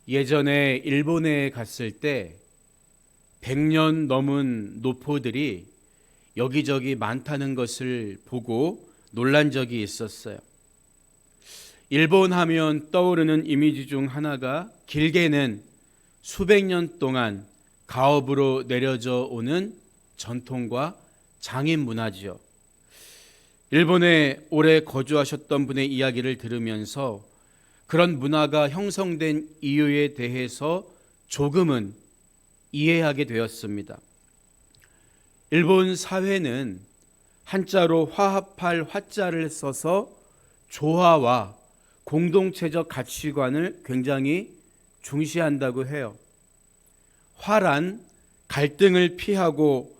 예전에 일본에 갔을 때 100년 넘은 노포들이 여기저기 많다는 것을 보고 놀란 적이 있었어요. 일본 하면 떠오르는 이미지 중 하나가 길게는 수백 년 동안 가업으로 내려져 오는 전통과 장인 문화지요. 일본에 오래 거주하셨던 분의 이야기를 들으면서 그런 문화가 형성된 이유에 대해서 조금은 이해하게 되었습니다. 일본 사회는 한자로 화합할 화자를 써서 조화와 공동체적 가치관을 굉장히 중시한다고 해요. 화란 갈등을 피하고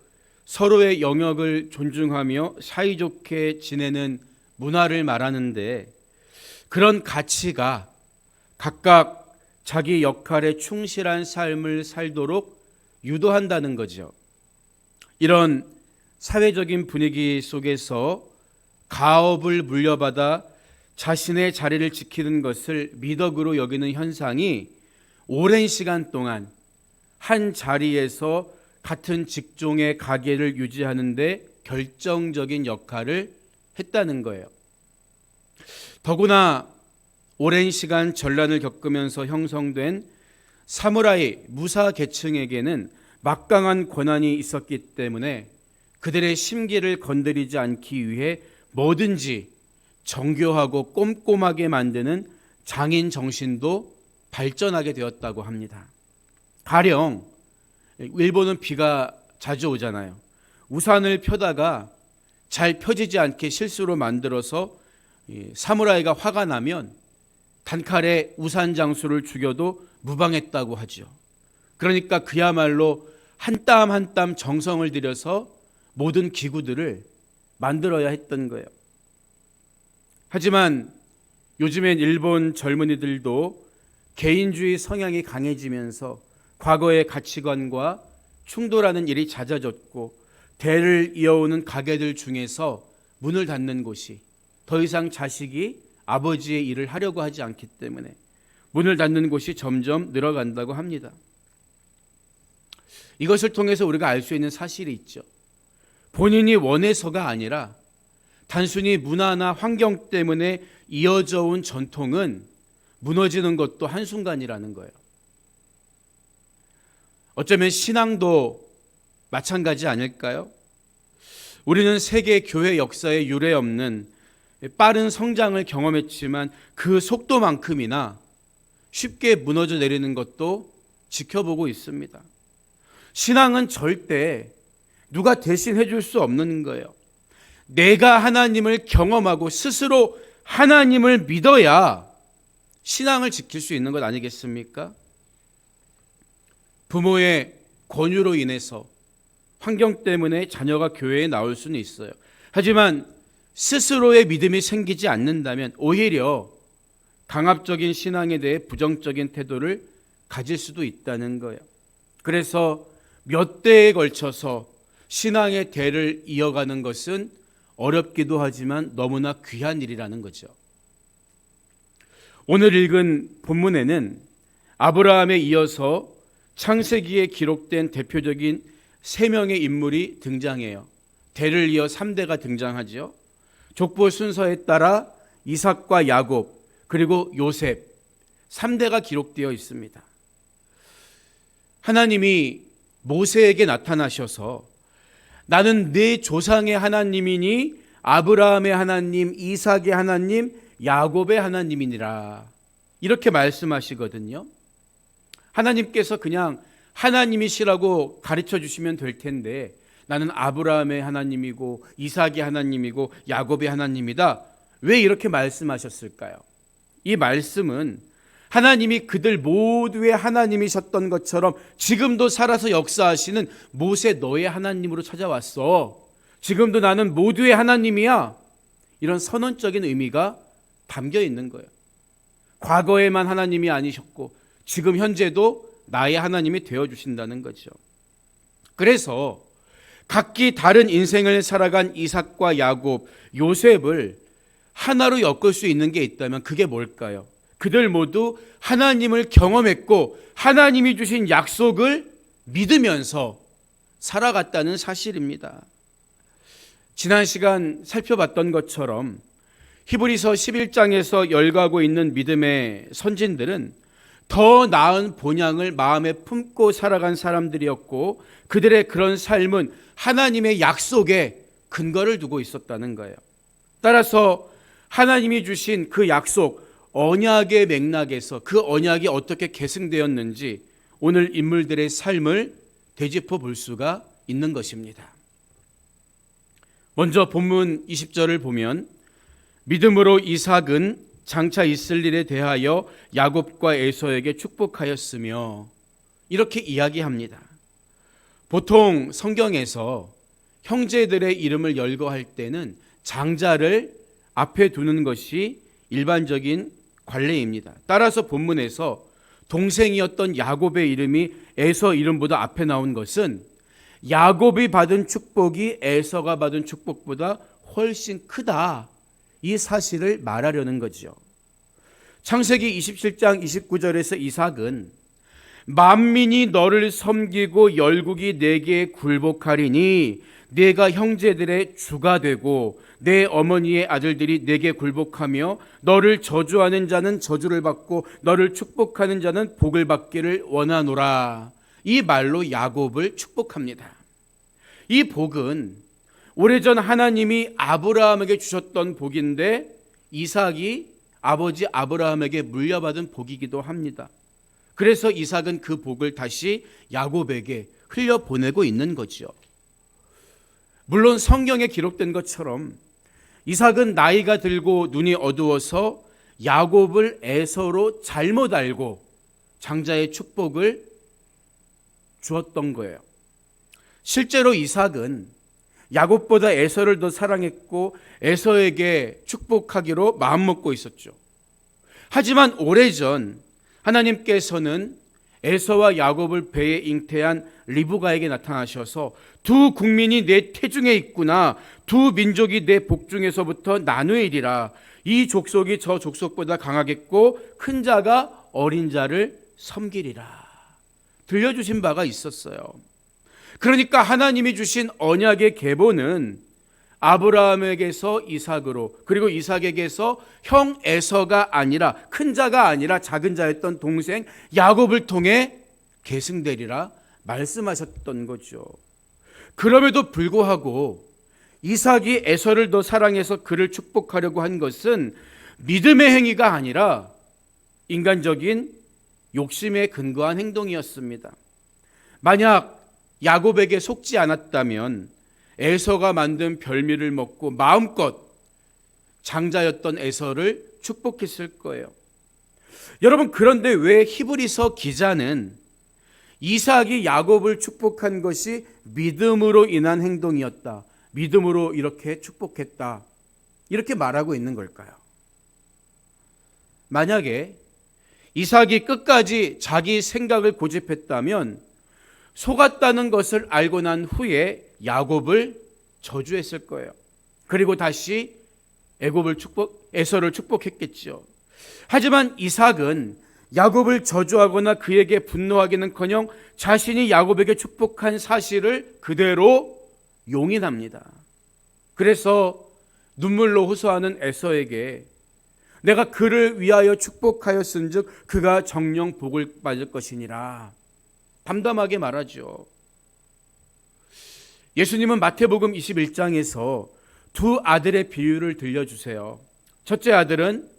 서로의 영역을 존중하며 사이좋게 지내는 문화를 말하는데, 그런 가치가 각각 자기 역할에 충실한 삶을 살도록 유도한다는 거죠. 이런 사회적인 분위기 속에서 가업을 물려받아 자신의 자리를 지키는 것을 미덕으로 여기는 현상이 오랜 시간 동안 한 자리에서 같은 직종의 가계를 유지하는 데 결정적인 역할을 했다는 거예요. 더구나 오랜 시간 전란을 겪으면서 형성된 사무라이 무사 계층에게는 막강한 권한이 있었기 때문에 그들의 심기를 건드리지 않기 위해 뭐든지 정교하고 꼼꼼하게 만드는 장인 정신도 발전하게 되었다고 합니다. 가령 일본은 비가 자주 오잖아요. 우산을 펴다가 잘 펴지지 않게 실수로 만들어서 사무라이가 화가 나면 단칼에 우산 장수를 죽여도 무방했다고 하죠. 그러니까 그야말로 한 땀 한 땀 정성을 들여서 모든 기구들을 만들어야 했던 거예요. 하지만 요즘엔 일본 젊은이들도 개인주의 성향이 강해지면서 과거의 가치관과 충돌하는 일이 잦아졌고, 대를 이어오는 가게들 중에서 문을 닫는 곳이 더 이상 자식이 아버지의 일을 하려고 하지 않기 때문에 문을 닫는 곳이 점점 늘어간다고 합니다. 이것을 통해서 우리가 알 수 있는 사실이 있죠. 본인이 원해서가 아니라 단순히 문화나 환경 때문에 이어져 온 전통은 무너지는 것도 한순간이라는 거예요. 어쩌면 신앙도 마찬가지 아닐까요? 우리는 세계 교회 역사에 유례없는 빠른 성장을 경험했지만 그 속도만큼이나 쉽게 무너져 내리는 것도 지켜보고 있습니다. 신앙은 절대 누가 대신 해줄 수 없는 거예요. 내가 하나님을 경험하고 스스로 하나님을 믿어야 신앙을 지킬 수 있는 것 아니겠습니까? 부모의 권유로 인해서 환경 때문에 자녀가 교회에 나올 수는 있어요. 하지만 스스로의 믿음이 생기지 않는다면 오히려 강압적인 신앙에 대해 부정적인 태도를 가질 수도 있다는 거예요. 그래서 몇 대에 걸쳐서 신앙의 대를 이어가는 것은 어렵기도 하지만 너무나 귀한 일이라는 거죠. 오늘 읽은 본문에는 아브라함에 이어서 창세기에 기록된 대표적인 3명의 인물이 등장해요. 대를 이어 3대가 등장하죠. 족보 순서에 따라 이삭과 야곱 그리고 요셉 3대가 기록되어 있습니다. 하나님이 모세에게 나타나셔서 나는 네 조상의 하나님이니 아브라함의 하나님, 이삭의 하나님, 야곱의 하나님이니라, 이렇게 말씀하시거든요. 하나님께서 그냥 하나님이시라고 가르쳐 주시면 될 텐데 나는 아브라함의 하나님이고 이삭의 하나님이고 야곱의 하나님이다, 왜 이렇게 말씀하셨을까요? 이 말씀은 하나님이 그들 모두의 하나님이셨던 것처럼 지금도 살아서 역사하시는 모세 너의 하나님으로 찾아왔어, 지금도 나는 모두의 하나님이야, 이런 선언적인 의미가 담겨 있는 거예요. 과거에만 하나님이 아니셨고 지금 현재도 나의 하나님이 되어주신다는 거죠. 그래서 각기 다른 인생을 살아간 이삭과 야곱, 요셉을 하나로 엮을 수 있는 게 있다면 그게 뭘까요? 그들 모두 하나님을 경험했고 하나님이 주신 약속을 믿으면서 살아갔다는 사실입니다. 지난 시간 살펴봤던 것처럼 히브리서 11장에서 열거하고 있는 믿음의 선진들은 더 나은 본향을 마음에 품고 살아간 사람들이었고 그들의 그런 삶은 하나님의 약속에 근거를 두고 있었다는 거예요. 따라서 하나님이 주신 그 약속, 언약의 맥락에서 그 언약이 어떻게 계승되었는지 오늘 인물들의 삶을 되짚어 볼 수가 있는 것입니다. 먼저 본문 20절을 보면 믿음으로 이삭은 장차 있을 일에 대하여 야곱과 에서에게 축복하였으며 이렇게 이야기합니다. 보통 성경에서 형제들의 이름을 열거할 때는 장자를 앞에 두는 것이 일반적인 관례입니다. 따라서 본문에서 동생이었던 야곱의 이름이 에서 이름보다 앞에 나온 것은 야곱이 받은 축복이 에서가 받은 축복보다 훨씬 크다, 이 사실을 말하려는 거죠. 창세기 27장 29절에서 이삭은 만민이 너를 섬기고 열국이 내게 굴복하리니 내가 형제들의 주가 되고 내 어머니의 아들들이 내게 굴복하며 너를 저주하는 자는 저주를 받고 너를 축복하는 자는 복을 받기를 원하노라. 이 말로 야곱을 축복합니다. 이 복은 오래전 하나님이 아브라함에게 주셨던 복인데 이삭이 아버지 아브라함에게 물려받은 복이기도 합니다. 그래서 이삭은 그 복을 다시 야곱에게 흘려보내고 있는 거죠. 물론 성경에 기록된 것처럼 이삭은 나이가 들고 눈이 어두워서 야곱을 에서로 잘못 알고 장자의 축복을 주었던 거예요. 실제로 이삭은 야곱보다 에서를 더 사랑했고 에서에게 축복하기로 마음먹고 있었죠. 하지만 오래전 하나님께서는 에서와 야곱을 배에 잉태한 리브가에게 나타나셔서 두 국민이 내 태중에 있구나, 두 민족이 내 복중에서부터 나누이리라, 이 족속이 저 족속보다 강하겠고 큰 자가 어린 자를 섬기리라 들려주신 바가 있었어요. 그러니까 하나님이 주신 언약의 계보는 아브라함에게서 이삭으로, 그리고 이삭에게서 형 에서가 아니라, 큰 자가 아니라 작은 자였던 동생 야곱을 통해 계승되리라 말씀하셨던 거죠. 그럼에도 불구하고 이삭이 에서를 더 사랑해서 그를 축복하려고 한 것은 믿음의 행위가 아니라 인간적인 욕심에 근거한 행동이었습니다. 만약 야곱에게 속지 않았다면 에서가 만든 별미를 먹고 마음껏 장자였던 에서를 축복했을 거예요. 여러분, 그런데 왜 히브리서 기자는 이삭이 야곱을 축복한 것이 믿음으로 인한 행동이었다, 믿음으로 이렇게 축복했다, 이렇게 말하고 있는 걸까요? 만약에 이삭이 끝까지 자기 생각을 고집했다면 속았다는 것을 알고 난 후에 야곱을 저주했을 거예요. 그리고 다시 에서를 축복했겠죠. 하지만 이삭은 야곱을 저주하거나 그에게 분노하기는커녕 자신이 야곱에게 축복한 사실을 그대로 용인합니다. 그래서 눈물로 호소하는 에서에게 내가 그를 위하여 축복하였은즉 그가 정녕 복을 받을 것이니라 담담하게 말하죠. 예수님은 마태복음 21장에서 두 아들의 비유를 들려주세요. 첫째 아들은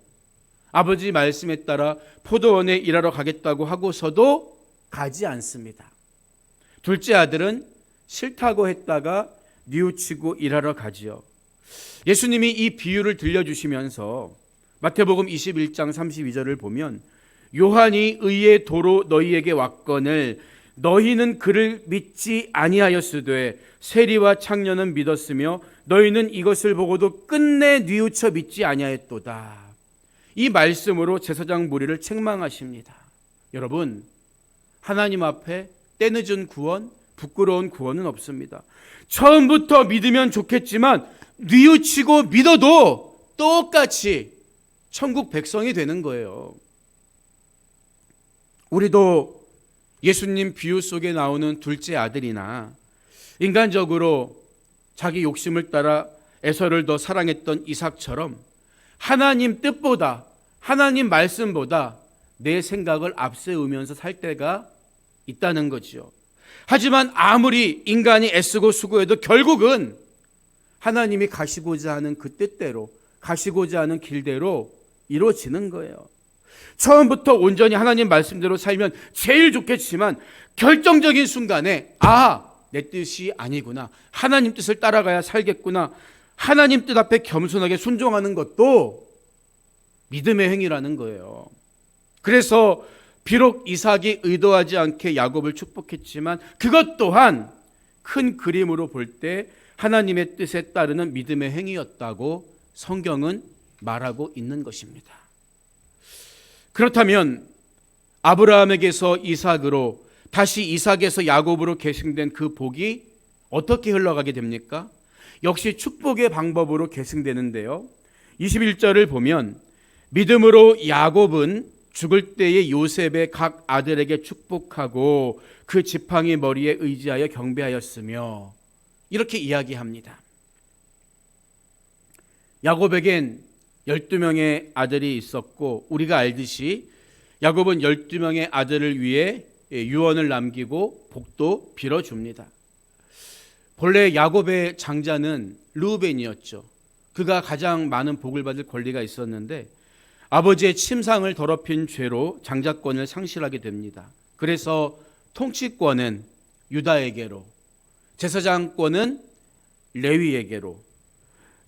아버지 말씀에 따라 포도원에 일하러 가겠다고 하고서도 가지 않습니다. 둘째 아들은 싫다고 했다가 뉘우치고 일하러 가지요. 예수님이 이 비유를 들려주시면서 마태복음 21장 32절을 보면 요한이 의의 도로 너희에게 왔거늘 너희는 그를 믿지 아니하였으되 세리와 창녀는 믿었으며 너희는 이것을 보고도 끝내 뉘우쳐 믿지 아니하였도다. 이 말씀으로 제사장 무리를 책망하십니다. 여러분, 하나님 앞에 때늦은 구원, 부끄러운 구원은 없습니다. 처음부터 믿으면 좋겠지만 뉘우치고 믿어도 똑같이 천국 백성이 되는 거예요. 우리도 예수님 비유 속에 나오는 둘째 아들이나 인간적으로 자기 욕심을 따라 에서를 더 사랑했던 이삭처럼 하나님 뜻보다, 하나님 말씀보다 내 생각을 앞세우면서 살 때가 있다는 거죠. 하지만 아무리 인간이 애쓰고 수고해도 결국은 하나님이 가시고자 하는 그 뜻대로, 가시고자 하는 길대로 이루어지는 거예요. 처음부터 온전히 하나님 말씀대로 살면 제일 좋겠지만 결정적인 순간에 내 뜻이 아니구나, 하나님 뜻을 따라가야 살겠구나, 하나님 뜻 앞에 겸손하게 순종하는 것도 믿음의 행위라는 거예요. 그래서 비록 이삭이 의도하지 않게 야곱을 축복했지만 그것 또한 큰 그림으로 볼 때 하나님의 뜻에 따르는 믿음의 행위였다고 성경은 말하고 있는 것입니다. 그렇다면 아브라함에게서 이삭으로, 다시 이삭에서 야곱으로 계승된 그 복이 어떻게 흘러가게 됩니까? 역시 축복의 방법으로 계승되는데요. 21절을 보면 믿음으로 야곱은 죽을 때에 요셉의 각 아들에게 축복하고 그 지팡이 머리에 의지하여 경배하였으며, 이렇게 이야기합니다. 야곱에겐 12명의 아들이 있었고 우리가 알듯이 야곱은 12명의 아들을 위해 유언을 남기고 복도 빌어줍니다. 본래 야곱의 장자는 르우벤이었죠. 그가 가장 많은 복을 받을 권리가 있었는데 아버지의 침상을 더럽힌 죄로 장자권을 상실하게 됩니다. 그래서 통치권은 유다에게로, 제사장권은 레위에게로,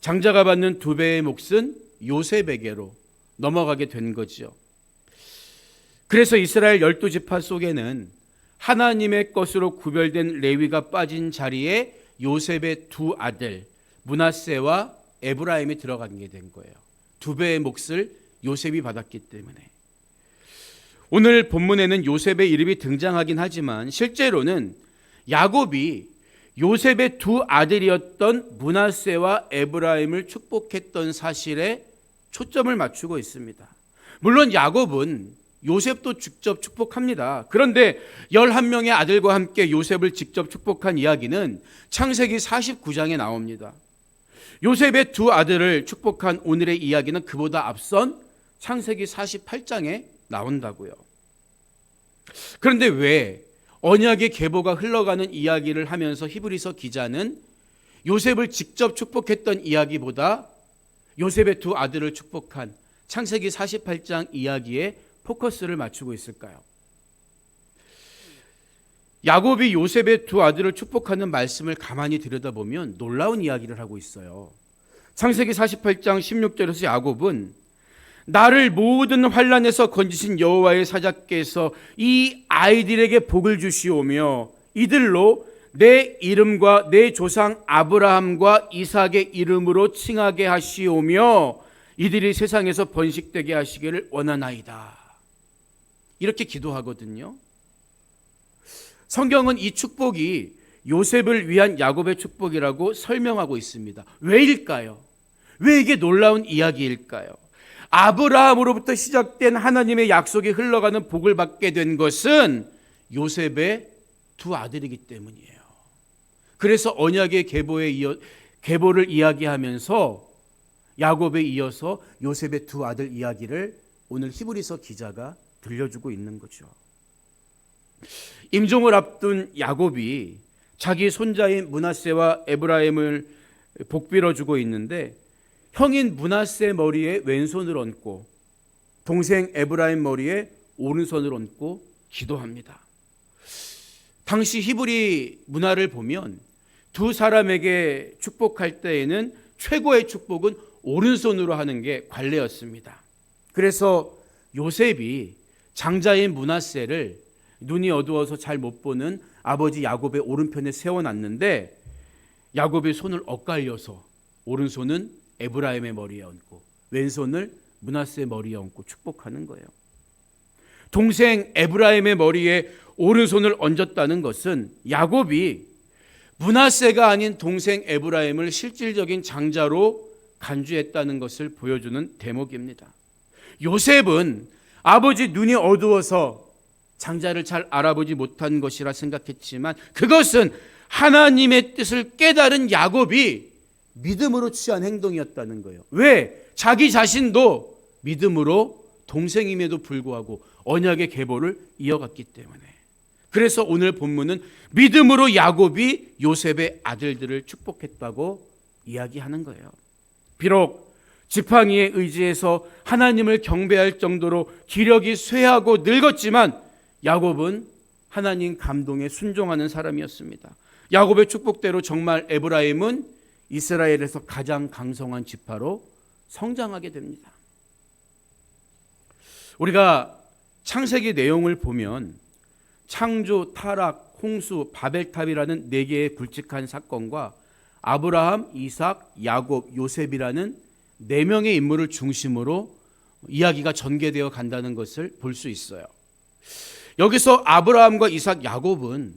장자가 받는 2배의 몫은 요셉에게로 넘어가게 된 거죠. 그래서 이스라엘 12지파 속에는 하나님의 것으로 구별된 레위가 빠진 자리에 요셉의 2 아들 므낫세와 에브라임이 들어가게 된 거예요. 2배의 몫을 요셉이 받았기 때문에. 오늘 본문에는 요셉의 이름이 등장하긴 하지만 실제로는 야곱이 요셉의 2 아들이었던 므낫세와 에브라임을 축복했던 사실에 초점을 맞추고 있습니다. 물론 야곱은 요셉도 직접 축복합니다. 그런데 11명의 아들과 함께 요셉을 직접 축복한 이야기는 창세기 49장에 나옵니다. 요셉의 2 아들을 축복한 오늘의 이야기는 그보다 앞선 창세기 48장에 나온다고요. 그런데 왜 언약의 계보가 흘러가는 이야기를 하면서 히브리서 기자는 요셉을 직접 축복했던 이야기보다 요셉의 2 아들을 축복한 창세기 48장 이야기에 포커스를 맞추고 있을까요? 야곱이 요셉의 2 아들을 축복하는 말씀을 가만히 들여다보면 놀라운 이야기를 하고 있어요. 창세기 48장 16절에서 야곱은 나를 모든 환난에서 건지신 여호와의 사자께서 이 아이들에게 복을 주시오며 이들로 내 이름과 내 조상 아브라함과 이삭의 이름으로 칭하게 하시오며 이들이 세상에서 번식되게 하시기를 원하나이다. 이렇게 기도하거든요. 성경은 이 축복이 요셉을 위한 야곱의 축복이라고 설명하고 있습니다. 왜일까요? 왜 이게 놀라운 이야기일까요? 아브라함으로부터 시작된 하나님의 약속이 흘러가는 복을 받게 된 것은 요셉의 2 아들이기 때문이에요. 그래서 언약의 계보를 이야기하면서 야곱에 이어서 요셉의 2 아들 이야기를 오늘 히브리서 기자가 들려주고 있는 거죠. 임종을 앞둔 야곱이 자기 손자인 므낫세와 에브라임을 복빌어주고 있는데 형인 므낫세 머리에 왼손을 얹고 동생 에브라임 머리에 오른손을 얹고 기도합니다. 당시 히브리 문화를 보면 2 사람에게 축복할 때에는 최고의 축복은 오른손으로 하는 게 관례였습니다. 그래서 요셉이 장자인 므낫세를 눈이 어두워서 잘 못 보는 아버지 야곱의 오른편에 세워놨는데 야곱의 손을 엇갈려서 오른손은 에브라임의 머리에 얹고 왼손을 므낫세 머리에 얹고 축복하는 거예요. 동생 에브라임의 머리에 오른손을 얹었다는 것은 야곱이 므낫세가 아닌 동생 에브라임을 실질적인 장자로 간주했다는 것을 보여주는 대목입니다. 요셉은 아버지 눈이 어두워서 장자를 잘 알아보지 못한 것이라 생각했지만 그것은 하나님의 뜻을 깨달은 야곱이 믿음으로 취한 행동이었다는 거예요. 왜? 자기 자신도 믿음으로 동생임에도 불구하고 언약의 계보를 이어갔기 때문에. 그래서 오늘 본문은 믿음으로 야곱이 요셉의 아들들을 축복했다고 이야기하는 거예요. 비록 지팡이에 의지해서 하나님을 경배할 정도로 기력이 쇠하고 늙었지만 야곱은 하나님 감동에 순종하는 사람이었습니다. 야곱의 축복대로 정말 에브라임은 이스라엘에서 가장 강성한 지파로 성장하게 됩니다. 우리가 창세기 내용을 보면 창조, 타락, 홍수, 바벨탑이라는 네 개의 굵직한 사건과 아브라함, 이삭, 야곱, 요셉이라는 네 명의 인물을 중심으로 이야기가 전개되어 간다는 것을 볼 수 있어요. 여기서 아브라함과 이삭, 야곱은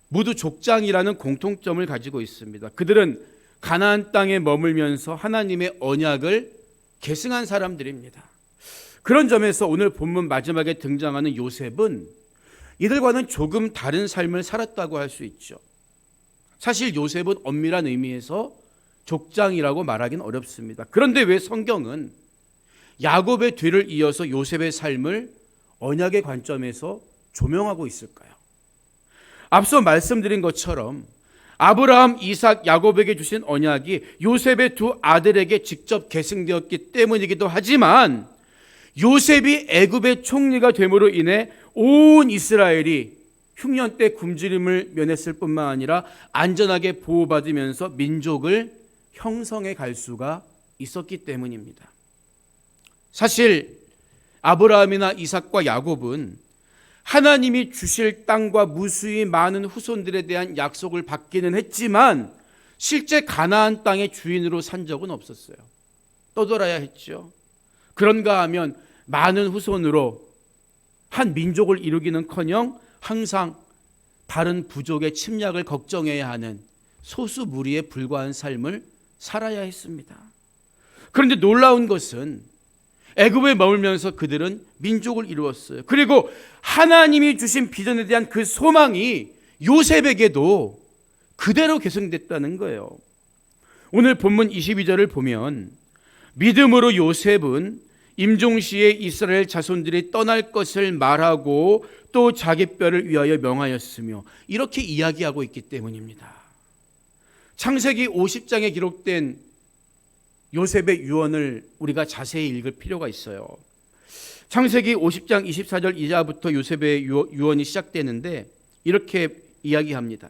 모두 족장이라는 공통점을 가지고 있습니다. 그들은 가나안 땅에 머물면서 하나님의 언약을 계승한 사람들입니다. 그런 점에서 오늘 본문 마지막에 등장하는 요셉은 이들과는 조금 다른 삶을 살았다고 할 수 있죠. 사실 요셉은 엄밀한 의미에서 족장이라고 말하기는 어렵습니다. 그런데 왜 성경은 야곱의 뒤를 이어서 요셉의 삶을 언약의 관점에서 조명하고 있을까요? 앞서 말씀드린 것처럼 아브라함, 이삭, 야곱에게 주신 언약이 요셉의 두 아들에게 직접 계승되었기 때문이기도 하지만 요셉이 애굽의 총리가 됨으로 인해 온 이스라엘이 흉년 때 굶주림을 면했을 뿐만 아니라 안전하게 보호받으면서 민족을 형성해 갈 수가 있었기 때문입니다. 사실 아브라함이나 이삭과 야곱은 하나님이 주실 땅과 무수히 많은 후손들에 대한 약속을 받기는 했지만 실제 가나안 땅의 주인으로 산 적은 없었어요. 떠돌아야 했죠. 그런가 하면 많은 후손으로 한 민족을 이루기는커녕 항상 다른 부족의 침략을 걱정해야 하는 소수 무리에 불과한 삶을 살아야 했습니다. 그런데 놀라운 것은 애굽에 머물면서 그들은 민족을 이루었어요. 그리고 하나님이 주신 비전에 대한 그 소망이 요셉에게도 그대로 계승됐다는 거예요. 오늘 본문 22절을 보면 믿음으로 요셉은 임종시에 이스라엘 자손들이 떠날 것을 말하고 또 자기 뼈를 위하여 명하였으며 이렇게 이야기하고 있기 때문입니다. 창세기 50장에 기록된 요셉의 유언을 우리가 자세히 읽을 필요가 있어요. 창세기 50장 24절 이하부터 요셉의 유언이 시작되는데 이렇게 이야기합니다.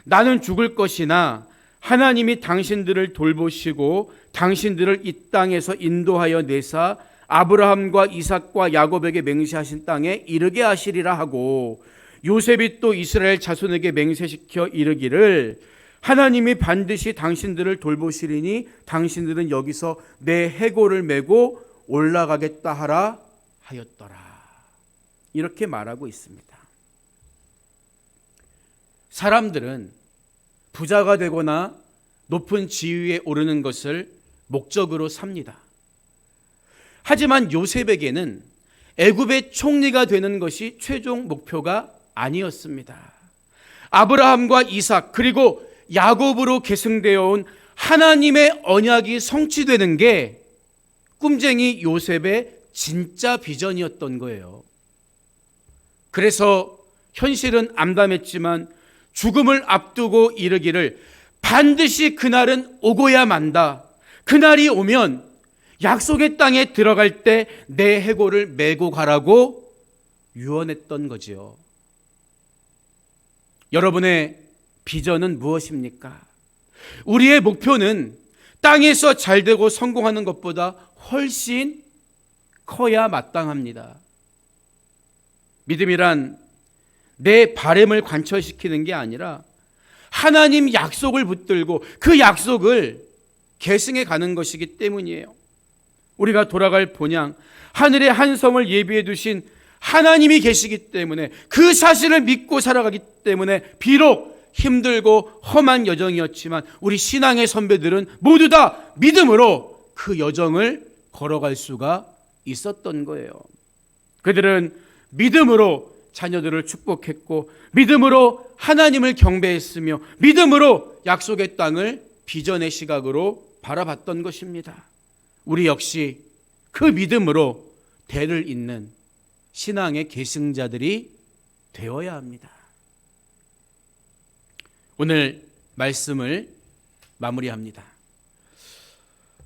나는 죽을 것이나 하나님이 당신들을 돌보시고 당신들을 이 땅에서 인도하여 내사 아브라함과 이삭과 야곱에게 맹세하신 땅에 이르게 하시리라 하고 요셉이 또 이스라엘 자손에게 맹세시켜 이르기를 하나님이 반드시 당신들을 돌보시리니 당신들은 여기서 내 해골을 메고 올라가겠다 하라 하였더라. 이렇게 말하고 있습니다. 사람들은 부자가 되거나 높은 지위에 오르는 것을 목적으로 삽니다. 하지만 요셉에게는 애굽의 총리가 되는 것이 최종 목표가 아니었습니다. 아브라함과 이삭 그리고 야곱으로 계승되어 온 하나님의 언약이 성취되는 게 꿈쟁이 요셉의 진짜 비전이었던 거예요. 그래서 현실은 암담했지만 죽음을 앞두고 이르기를 반드시 그날은 오고야 만다. 그날이 오면 약속의 땅에 들어갈 때 내 해골을 메고 가라고 유언했던 거지요. 여러분의 비전은 무엇입니까? 우리의 목표는 땅에서 잘되고 성공하는 것보다 훨씬 커야 마땅합니다. 믿음이란 내 바램을 관철시키는 게 아니라 하나님 약속을 붙들고 그 약속을 계승해 가는 것이기 때문이에요. 우리가 돌아갈 본향, 하늘의 한 성을 예비해 두신 하나님이 계시기 때문에 그 사실을 믿고 살아가기 때문에 비록 힘들고 험한 여정이었지만 우리 신앙의 선배들은 모두 다 믿음으로 그 여정을 걸어갈 수가 있었던 거예요. 그들은 믿음으로 자녀들을 축복했고 믿음으로 하나님을 경배했으며 믿음으로 약속의 땅을 비전의 시각으로 바라봤던 것입니다. 우리 역시 그 믿음으로 대를 잇는 신앙의 계승자들이 되어야 합니다. 오늘 말씀을 마무리합니다.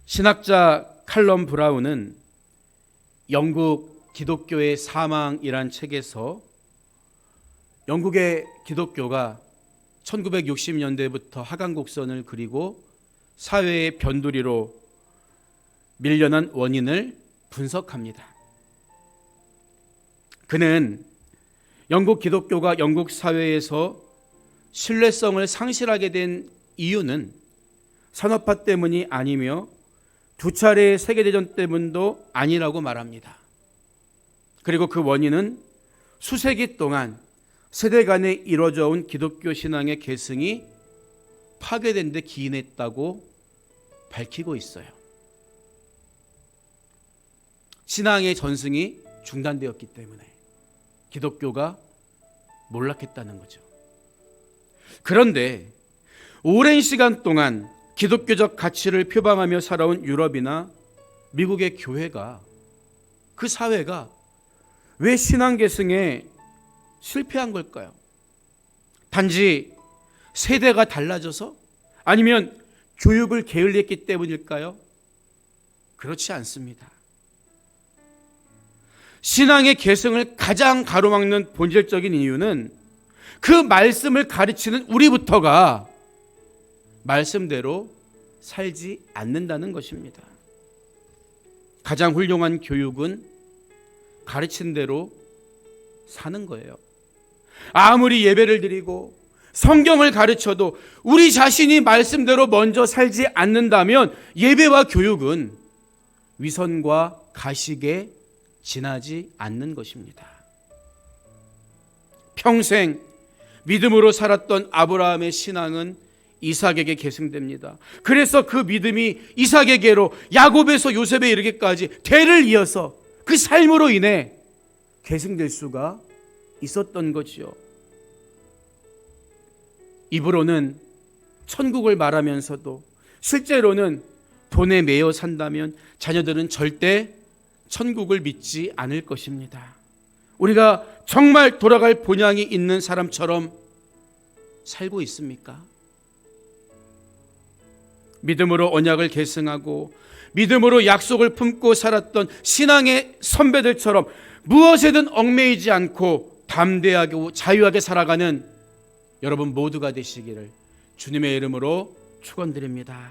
신학자 칼럼 브라운은 영국 기독교의 사망이란 책에서 영국의 기독교가 1960년대부터 하강곡선을 그리고 사회의 변두리로 밀려난 원인을 분석합니다. 그는 영국 기독교가 영국 사회에서 신뢰성을 상실하게 된 이유는 산업화 때문이 아니며 두 차례의 세계대전 때문도 아니라고 말합니다. 그리고 그 원인은 수세기 동안 세대 간에 이루어져 온 기독교 신앙의 계승이 파괴된 데 기인했다고 밝히고 있어요. 신앙의 전승이 중단되었기 때문에 기독교가 몰락했다는 거죠. 그런데 오랜 시간 동안 기독교적 가치를 표방하며 살아온 유럽이나 미국의 교회가, 그 사회가 왜 신앙 계승에 실패한 걸까요? 단지 세대가 달라져서? 아니면 교육을 게을리했기 때문일까요? 그렇지 않습니다. 신앙의 계승을 가장 가로막는 본질적인 이유는 그 말씀을 가르치는 우리부터가 말씀대로 살지 않는다는 것입니다. 가장 훌륭한 교육은 가르친 대로 사는 거예요. 아무리 예배를 드리고 성경을 가르쳐도 우리 자신이 말씀대로 먼저 살지 않는다면 예배와 교육은 위선과 가식에 지나지 않는 것입니다. 평생 믿음으로 살았던 아브라함의 신앙은 이삭에게 계승됩니다. 그래서 그 믿음이 이삭에게로 야곱에서 요셉에 이르기까지 대를 이어서 그 삶으로 인해 계승될 수가 있었던 거지요. 입으로는 천국을 말하면서도 실제로는 돈에 매여 산다면 자녀들은 절대 천국을 믿지 않을 것입니다. 우리가 정말 돌아갈 본향이 있는 사람처럼 살고 있습니까? 믿음으로 언약을 계승하고 믿음으로 약속을 품고 살았던 신앙의 선배들처럼 무엇에든 얽매이지 않고 담대하고 자유하게 살아가는 여러분 모두가 되시기를 주님의 이름으로 축원드립니다.